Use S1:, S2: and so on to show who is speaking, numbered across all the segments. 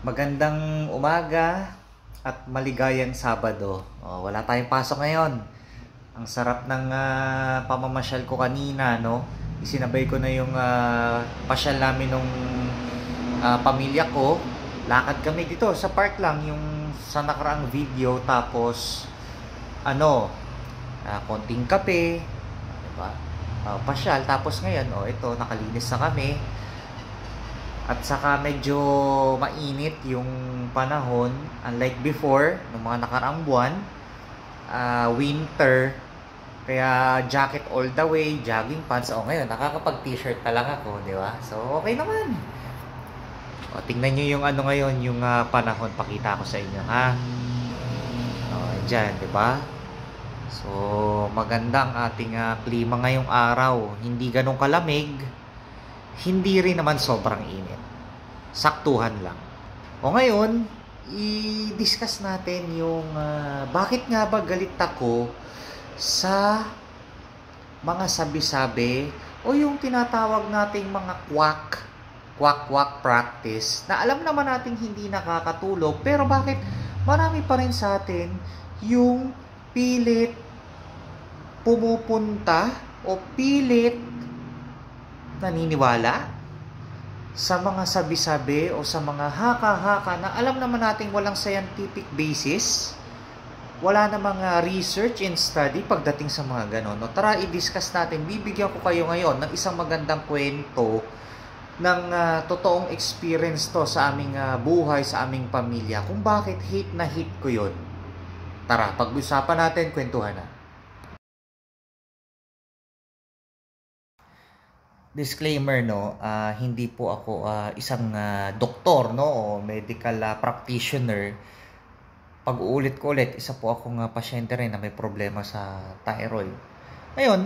S1: Magandang umaga at maligayang Sabado. Wala tayong pasok ngayon. Ang sarap ng pamamasyal ko kanina, no? Isinabay ko na yung pasyal namin nung pamilya ko. Lakad kami dito sa park lang, yung sa nakaraang video. Tapos, konting kape, diba? Pasyal. Tapos ngayon, ito, nakalinis na kami. At saka medyo mainit yung panahon, unlike before, ng mga nakaraang buwan, winter, kaya jacket all the way, jogging pants. Ngayon, nakakapag-t-shirt na lang ako, di ba? So, okay naman. Tingnan nyo yung ngayon, yung panahon, pakita ko sa inyo, ha? Dyan, di ba? So, maganda ang ating klima ngayong araw. Hindi ganun kalamig, hindi rin naman sobrang init. Saktuhan lang. Ngayon, i-discuss natin yung bakit nga ba galit ako sa mga sabi-sabi o yung tinatawag nating mga quack practice na alam naman nating hindi nakakatulog, pero bakit marami pa rin sa atin yung pilit pumupunta o pilit naniniwala sa mga sabi-sabi o sa mga haka-haka na alam naman natin walang scientific basis, wala namang research and study pagdating sa mga ganon. Tara, i-discuss natin. Bibigyan ko kayo ngayon ng isang magandang kwento ng totoong experience to sa aming buhay, sa aming pamilya, kung bakit hate na hate ko yun. Tara, pag-usapan natin, kwentuhan na. Disclaimer, no, hindi po ako isang doktor, no, o medical practitioner. Pag-uulit ko ulit, isa po akong pasyente rin na may problema sa thyroid. Ngayon,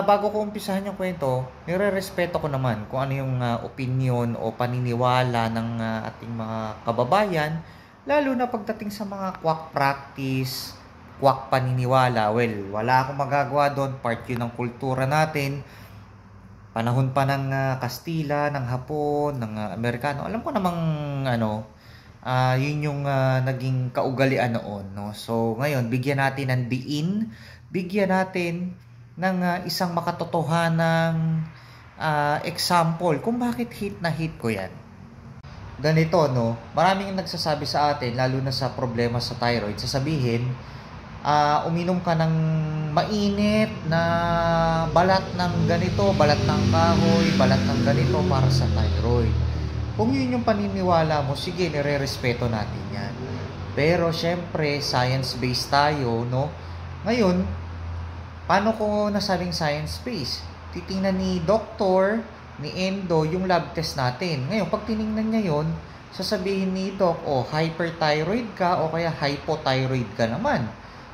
S1: bago ko umpisahan yung kwento, nire-respeto ko naman kung ano yung opinion o paniniwala ng ating mga kababayan, lalo na pagdating sa mga quack practice, quack paniniwala. Well, wala akong magagawa doon, part yun ng kultura natin. Panahon pa ng Kastila, ng Hapon, ng Amerikano. Alam ko namang yun yung naging kaugalian noon, no? So ngayon, bigyan natin ng diin, bigyan natin ng isang makatotohanang example kung bakit hate na hate ko yan. Ganito, no? Maraming nagsasabi sa atin, lalo na sa problema sa thyroid, sasabihin, uminom ka ng mainit na balat ng ganito, balat ng kahoy, balat ng ganito para sa thyroid. Kung yun yung paniniwala mo, sige, nire-respeto natin yan. Pero syempre, science-based tayo, no? Ngayon, paano ko nasabing science-based? Titingnan ni doktor, ni endo, yung lab test natin. Ngayon, pag tiningnan niya yun, sasabihin ni doc, hyperthyroid ka o kaya hypothyroid ka naman.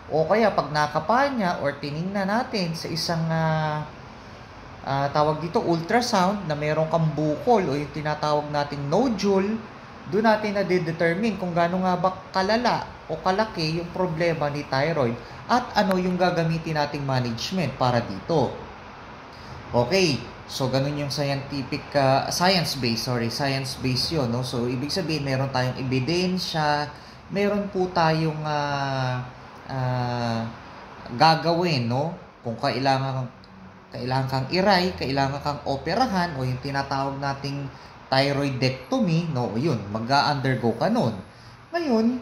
S1: O kaya pag nakapa niya or tiningnan natin sa isang tawag dito ultrasound na meron kang bukol o yung tinatawag nating nodule, doon natin na-determine kung gaano nga ba kalala o kalaki yung problema ni thyroid at ano yung gagamitin nating management para dito. Okay, so ganun yung scientific science-based yun, no? So ibig sabihin meron tayong ebidensya, meron po tayong gagawin, no? Kung kailangan kang iray, kailangan kang operahan o yung tinatawag nating thyroidectomy, no? Yun, mag-undergo ka nun. Ngayon,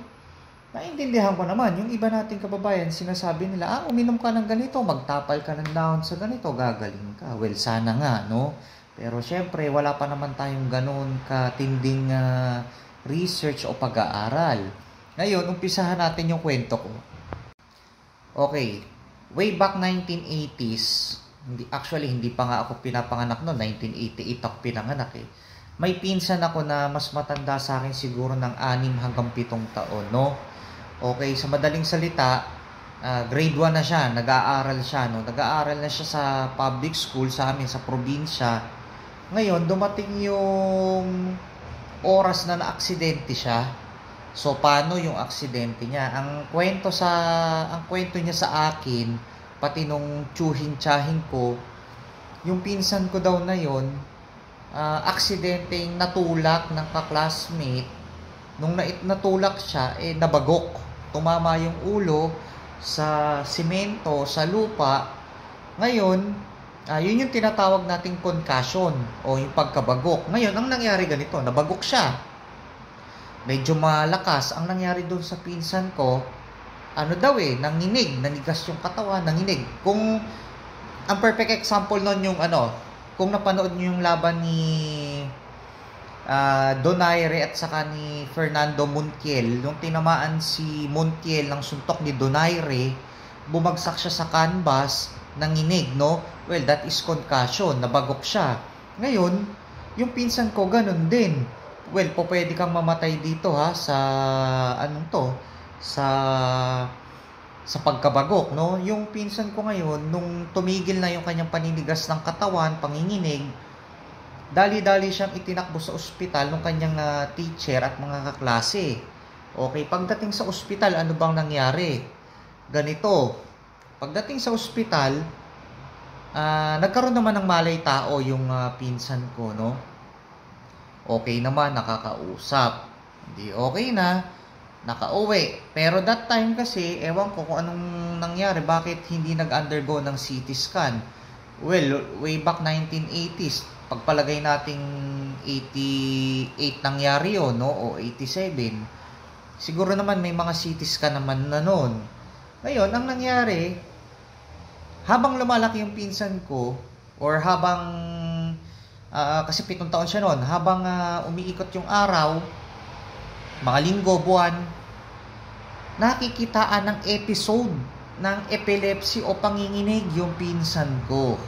S1: naintindihan ko naman, yung iba nating kababayan, sinasabi nila, uminom ka ng ganito, magtapal ka ng dahon sa ganito, gagaling ka. Well, sana nga, no? Pero syempre, wala pa naman tayong ganun katinding research o pag-aaral. Ngayon, umpisahan natin yung kwento ko. Okay, way back 1980s, hindi pa nga ako pinapanganak noon, 1988 ako pinanganak eh. May pinsan ako na mas matanda sa akin siguro ng 6 hanggang 7 taon, no? Okay, sa madaling salita, grade 1 na siya, nag-aaral siya, no? Nag-aaral na siya sa public school sa amin, sa probinsya. Ngayon, dumating yung oras na na-aksidente siya. So, paano yung aksidente niya? Ang kwento niya sa akin, pati nung tsuhin-tsahin ko, yung pinsan ko daw na yon, aksidenteng natulak ng kaklasmate Nung natulak siya, nabagok. Tumama yung ulo sa simento, sa lupa. Ngayon, yun yung tinatawag nating concussion o yung pagkabagok. Ngayon, ang nangyari ganito, nabagok siya. Medyo malakas. Ang nangyari doon sa pinsan ko, nanginig, nanigas yung katawan, nanginig. Kung, ang perfect example nun yung kung napanood nyo yung laban ni Donaire at saka ni Fernando Montiel, nung tinamaan si Montiel ng suntok ni Donaire, bumagsak siya sa canvas, nanginig, no? Well, that is concussion, nabagok siya. Ngayon, yung pinsan ko ganun din. Well, pwede kang mamatay dito sa sa pagkabagok, no? Yung pinsan ko ngayon, nung tumigil na yung kanyang paninigas ng katawan, panginginig, dali-dali siyang itinakbo sa ospital ng kanyang teacher at mga kaklase. Okay, pagdating sa ospital, ano bang nangyari? Ganito, pagdating sa ospital, nagkaroon naman ng malay tao yung pinsan ko, no? Okay naman, nakakausap. Hindi okay na, nakauwi. Pero that time kasi, ewan ko kung anong nangyari, bakit hindi nag-undergo ng CT scan. Well, way back 1980s, pagpalagay nating 88 nangyari yun, no? O 87. Siguro naman may mga CT scan naman na noon. Ngayon, ang nangyari, habang lumalaki yung pinsan ko, or habang, kasi 7 taon siya noon, habang umiikot yung araw, mga linggo, buwan, nakikitaan ng episode ng epilepsy o panginginig yung pinsan ko.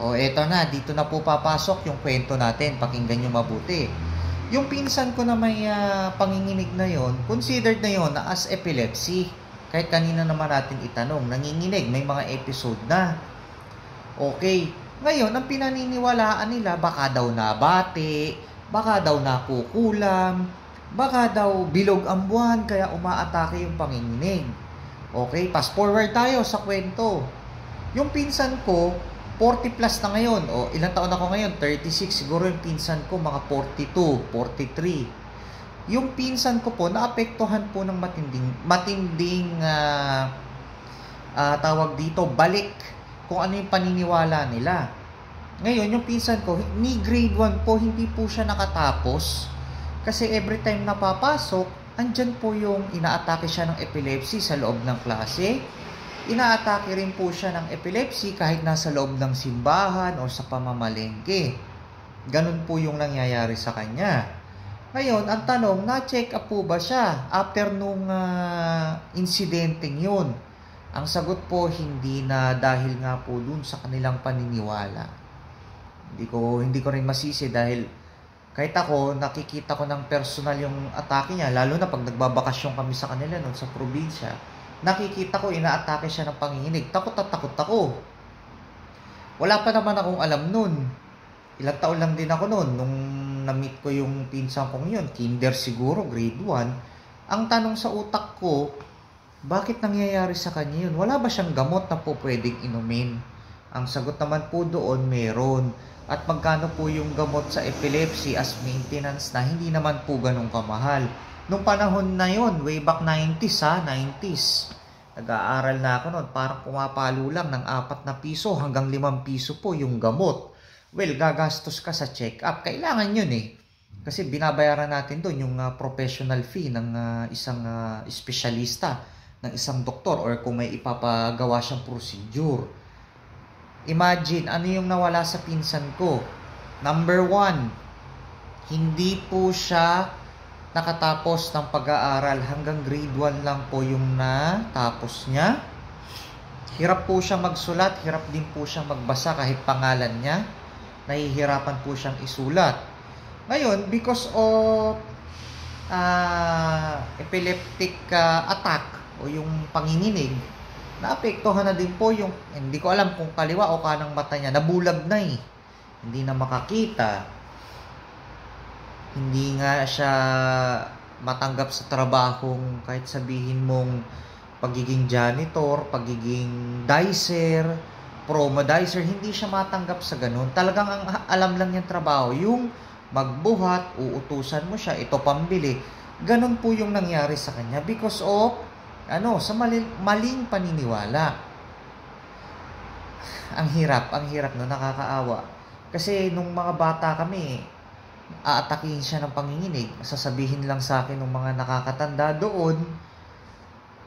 S1: O eto na, dito na po papasok yung kwento natin, pakinggan nyo mabuti. Yung pinsan ko na may panginginig na yon, considered na yon as epilepsy. Kahit kanina naman natin itanong, nanginginig, may mga episode na. Okay, ngayon, ang pinaniniwalaan nila, baka daw nabate, baka daw nakukulam, baka daw bilog ang buwan, kaya umaatake yung panginginig. Okay, fast forward tayo sa kwento. Yung pinsan ko, 40 plus na ngayon. O, ilang taon ako ngayon? 36. Siguro yung pinsan ko, mga 42, 43. Yung pinsan ko po, naapektuhan po ng matinding tawag dito, balik kung ano yung paniniwala nila. Ngayon, yung pinsan ko, ni grade 1 po, hindi po siya nakatapos. Kasi every time napapasok, andyan po yung inaatake siya ng epilepsy sa loob ng klase. Inaatake rin po siya ng epilepsy kahit nasa loob ng simbahan o sa pamamalengke. Ganun po yung nangyayari sa kanya. Ngayon, ang tanong, na-check up po ba siya after nung insidenteng yun? Ang sagot po, hindi na, dahil nga po dun sa kanilang paniniwala. Hindi ko rin masisi dahil kahit ako, nakikita ko ng personal yung atake niya, lalo na pag nagbabakasyon kami sa kanila noon sa probinsya. Nakikita ko, inaatake siya ng panginginig. Takot at takot ako. Wala pa naman akong alam nun. Ilang taon lang din ako nun. Nung na-meet ko yung pinsan kong yun, kinder siguro, grade 1. Ang tanong sa utak ko, bakit nangyayari sa kanya yun? Wala ba siyang gamot na po pwedeng inumin? Ang sagot naman po doon, meron. At magkano po yung gamot sa epilepsy as maintenance na hindi naman po ganun kamahal. Nung panahon na yon, way back 90s, nag-aaral na ako noon, parang pumapalo lang ng 4 na piso hanggang 5 piso po yung gamot. Well, gagastos ka sa check-up. Kailangan yun eh. Kasi binabayaran natin doon yung professional fee ng isang espesyalista, ng isang doktor, or kung may ipapagawa siyang procedure. Imagine, ano yung nawala sa pinsan ko? Number 1, hindi po siya nakatapos ng pag-aaral. Hanggang grade 1 lang po yung natapos niya. Hirap po siya magsulat, hirap din po siya magbasa kahit pangalan niya. Nahihirapan po siyang isulat. Ngayon, because of epileptic attack o yung panginginig, naapektuhan na din po yung, hindi ko alam kung kaliwa o kanang mata niya, nabulag na eh. Hindi na makakita. Hindi nga siya matanggap sa trabahong kahit sabihin mong pagiging janitor, pagiging dicer, promo dicer, hindi siya matanggap sa ganun. Talagang ang alam lang niyang trabaho, yung magbuhat, uutusan mo siya, ito pambili. Ganon po yung nangyari sa kanya because of sa maling paniniwala. Ang hirap no, nakakaawa. Kasi nung mga bata kami, aatakihin siya ng panginginig. Sasabihin lang sa akin ng mga nakakatanda doon,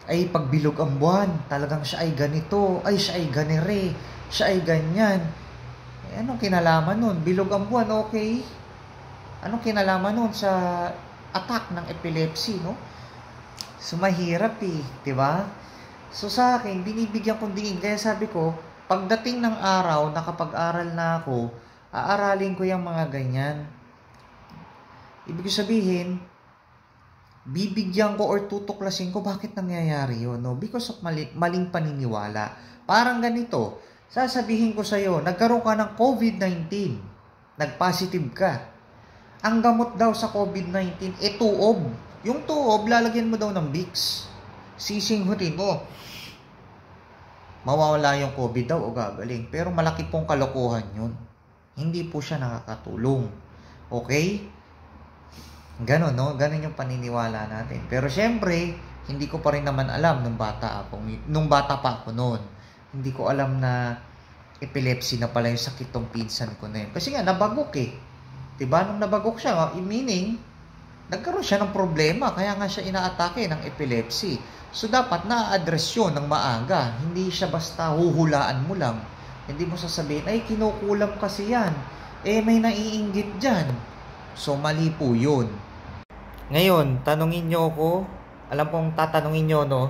S1: ay pagbilog ang buwan, talagang siya ay ganito, ay siya ay ganire, siya ay ganyan. Anong kinalaman nun? Bilog ang buwan, okay? Anong kinalaman nun sa attack ng epilepsy, no? So, mahirap di ba? So, sa akin, binibigyan kong diin. Kaya sabi ko, pagdating ng araw, nakapag-aral na ako, aaralin ko yung mga ganyan. Ibig sabihin, bibigyan ko or tutuklasin ko bakit nangyayari yun, no? Because of maling paniniwala. Parang ganito, sasabihin ko sa'yo, nagkaroon ka ng COVID-19, nag-positive ka. Ang gamot daw sa COVID-19, tuob. Yung tuob, lalagyan mo daw ng Vicks. Sisinghutin mo. Mawawala yung COVID daw o gagaling. Pero malaki pong kalokohan yun. Hindi po siya nakakatulong. Okay? Ganon, no? Ganon yung paniniwala natin. Pero syempre, hindi ko pa rin naman alam nung bata pa ako noon. Hindi ko alam na epilepsy na pala yung sakit ng pinsan ko na yun. Kasi nga, nabagok eh. Diba? Nung nabagok siya, meaning, nagkaroon siya ng problema. Kaya nga siya inaatake ng epilepsy. So, dapat na-address yun ng maaga. Hindi siya basta huhulaan mo lang. Hindi mo sasabihin, ay, kinukulam kasi yan. May naiinggit dyan. So, mali po yun. Ngayon, tanungin nyo ako. Alam kong tatanungin nyo, no?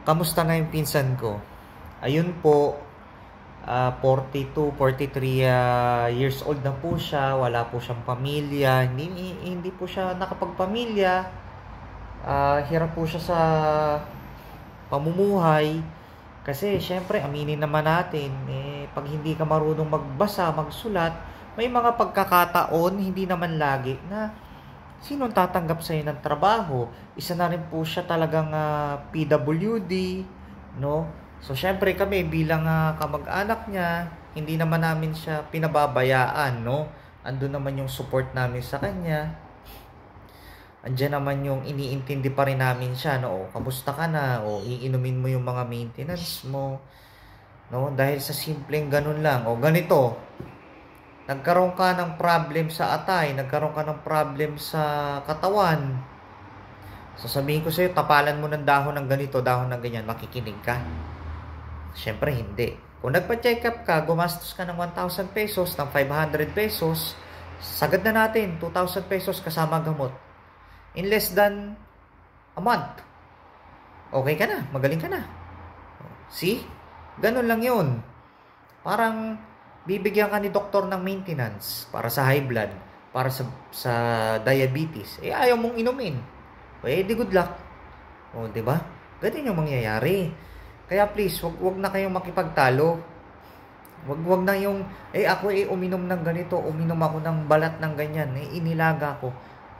S1: Kamusta na yung pinsan ko? Ayun po, 42, 43 years old na po siya. Wala po siyang pamilya. Hindi po siya nakapagpamilya. Hirap po siya sa pamumuhay. Kasi, syempre, aminin naman natin, pag hindi ka marunong magbasa, magsulat, may mga pagkakataon, hindi naman lagi, na sinong tatanggap sa'yo ng trabaho? Isa na rin po siya talagang PWD, no? So, syempre kami bilang kamag-anak niya, hindi naman namin siya pinababayaan, no? Andun naman yung support namin sa kanya. Andiyan naman yung iniintindi pa rin namin siya, no? O, kamusta ka na? O, iinumin mo yung mga maintenance mo, no? Dahil sa simpleng ganun lang. O, ganito, nagkaroon ka ng problem sa atay, nagkaroon ka ng problem sa katawan, sasabihin ko sa'yo, tapalan mo ng dahon ng ganito, dahon ng ganyan, makikinig ka? Siyempre, hindi. Kung nagpa-check up ka, gumastos ka ng 1,000 pesos, ng 500 pesos, sagad na natin, 2,000 pesos kasama gamot. In less than a month, okay ka na, magaling ka na. See? Ganun lang yun. Parang bibigyan ka ni doktor ng maintenance para sa high blood, para sa diabetes. Ayaw mong inumin. Di good luck. O, diba? Ganun yung mangyayari. Kaya please, wag na kayong makipagtalo. Wag na yung, ako uminom ng ganito, uminom ako ng balat ng ganyan, inilaga ko.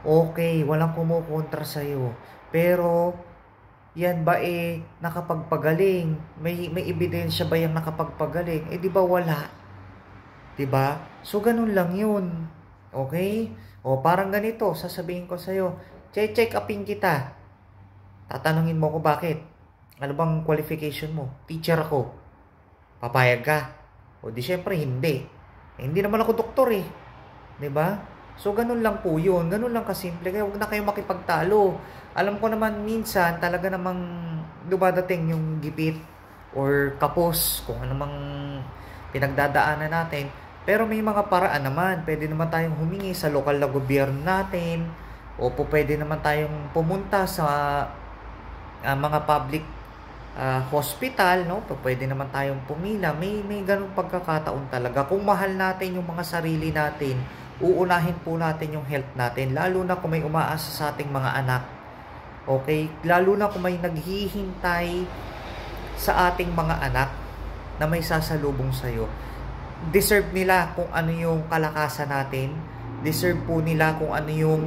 S1: Okay, walang kumukontra sa'yo. Pero, yan ba nakapagpagaling? May ebidensya ba yung nakapagpagaling? Di ba wala? Di ba? So, ganun lang yun. Okay? O, parang ganito, sasabihin ko sa'yo, check upin kita. Tatanungin mo ko bakit? Ano bang qualification mo? Teacher ako. Papayag ka? O di syempre hindi. Hindi naman ako doktor eh. 'Di ba? So ganun lang po 'yun. Ganun lang kasimple. Kaya huwag na kayong makipagtalo. Alam ko naman minsan talaga namang dumadating yung gipit or kapos kung ano mang pinagdadaanan natin. Pero may mga paraan naman. Pwede naman tayong humingi sa lokal na gobyerno natin. O pwede naman tayong pumunta sa mga public hospital, no? Pwede naman tayong pumila. May ganung pagkakataon talaga. Kung mahal natin yung mga sarili natin, uunahin po natin yung health natin. Lalo na kung may umaasa sa ating mga anak. Okay? Lalo na kung may naghihintay sa ating mga anak na may sasalubong sa'yo. Deserve nila kung ano yung kalakasan natin. Deserve po nila kung ano yung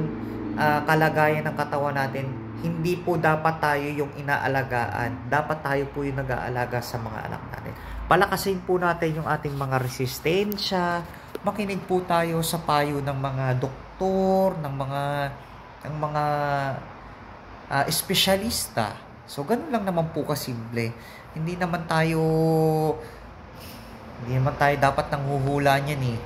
S1: kalagayan ng katawan natin. Hindi po dapat tayo yung inaalagaan. Dapat tayo po yung nag-aalaga sa mga anak natin. Palakasin po natin yung ating mga resistensya. Makinig po tayo sa payo ng mga doktor, ng mga ng mga espesyalista. So, ganun lang naman po kasimple. Hindi naman tayo dapat nanghuhula niyan eh.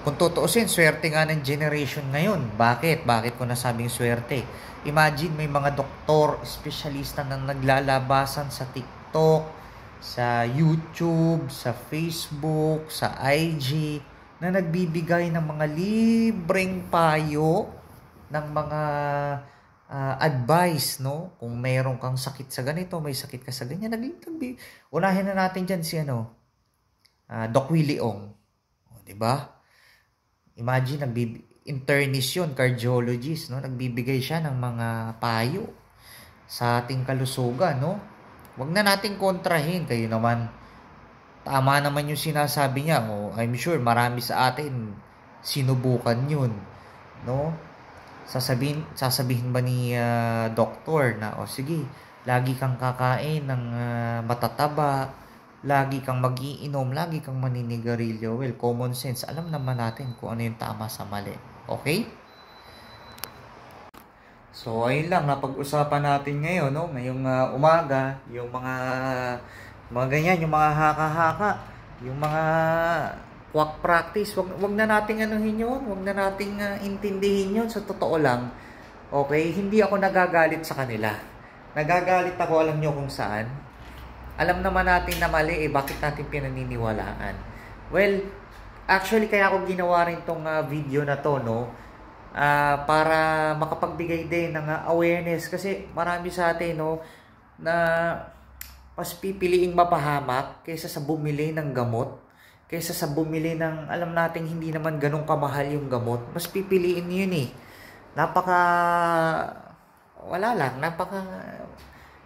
S1: Kung tutuusin, swerte nga ng generation ngayon. Bakit? Bakit ko nasabing swerte? Imagine may mga doktor, espesyalista na naglalabasan sa TikTok, sa YouTube, sa Facebook, sa IG, na nagbibigay ng mga libreng payo ng mga advice, no? Kung mayroon kang sakit sa ganito, may sakit ka sa ganyan, unahin na natin dyan si Doc Willie Ong. O, diba? Imagine, internist yun, cardiologist, no? Nagbibigay siya ng mga payo sa ating kalusugan, no? Huwag na nating kontrahin. Kayo naman, tama naman yung sinasabi niya. Oh, I'm sure marami sa atin sinubukan yun, no? Sasabihin ba ni doktor na, sige, lagi kang kakain ng matataba, lagi kang magiinom, lagi kang maninigarilyo. Well, common sense. Alam naman natin kung ano yung tama sa mali. Okay? So, ayun lang. Napag-usapan natin ngayon, no? Ngayong umaga, yung mga ganyan, yung mga haka-haka, yung mga quack practice. Wag na nating anuhin yun. Wag na nating intindihin yun. Sa totoo lang, okay? Hindi ako nagagalit sa kanila. Nagagalit ako, alam nyo kung saan. Alam naman natin na mali, bakit natin pinaniniwalaan? Well, actually, kaya ako ginawa rin tong video na to, no? Para makapagbigay din ng awareness. Kasi marami sa atin, no, na mas pipiliing mapahamak kaysa sa bumili ng gamot. Kaysa sa bumili ng, alam natin, hindi naman ganun kamahal yung gamot. Mas pipiliin yun eh.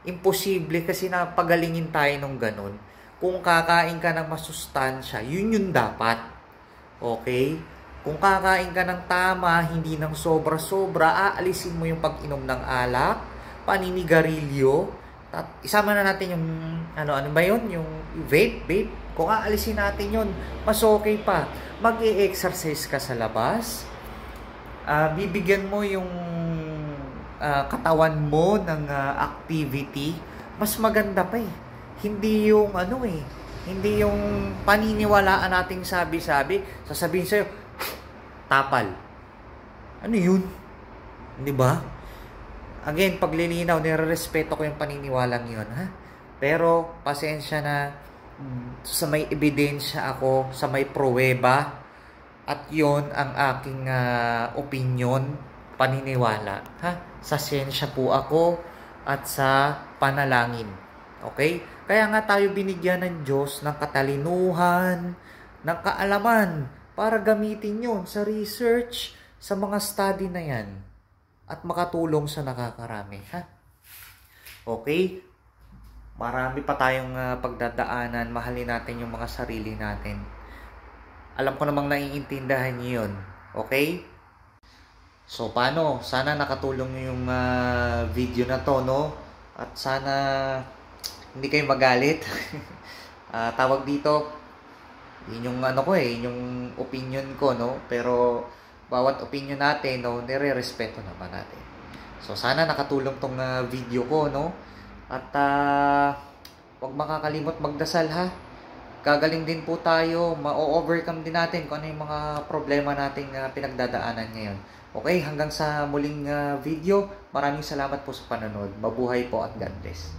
S1: Imposible kasi na pagalingin tayo nung ganun. Kung kakain ka ng masustansya, yun dapat. Okay? Kung kakain ka ng tama, hindi ng sobra-sobra, aalisin mo yung pag-inom ng alak, paninigarilyo, isama na natin yung, ano ba yun? Yung vape. Kung aalisin natin yun, mas okay pa. Mag-i-exercise ka sa labas, bibigyan mo yung katawan mo ng activity, mas maganda pa eh. Hindi yung hindi yung paniniwalaan nating sabi-sabi, sasabihin sa'yo, tapal. Ano yun? Di ba? Again, paglilinaw, nire-respeto ko yung paniniwalang yun, ha? Pero, pasensya na, sa may ebidensya ako, sa may pruweba, at yon ang aking opinion, paniniwala, ha? Sa siyensya po ako at sa panalangin. Okay? Kaya nga tayo binigyan ng Diyos ng katalinuhan, ng kaalaman para gamitin yon sa research, sa mga study na yan at makatulong sa nakakarami, ha? Okay? Marami pa tayong pagdadaanan. Mahalin natin yung mga sarili natin. Alam ko namang naiintindihan niyo yun. Okay? So, paano? Sana nakatulong yung video na to, no? At sana hindi kayo magalit. Tawag dito, yun yung yung opinion ko, no? Pero, bawat opinion natin, no, nire-respeto naman natin. So, sana nakatulong tong video ko, no? At, huwag makakalimot magdasal, ha? Gagaling din po tayo, ma-overcome din natin kung ano yung mga problema nating pinagdadaanan ngayon. Okay, hanggang sa muling video, maraming salamat po sa panonood. Mabuhay po at God bless.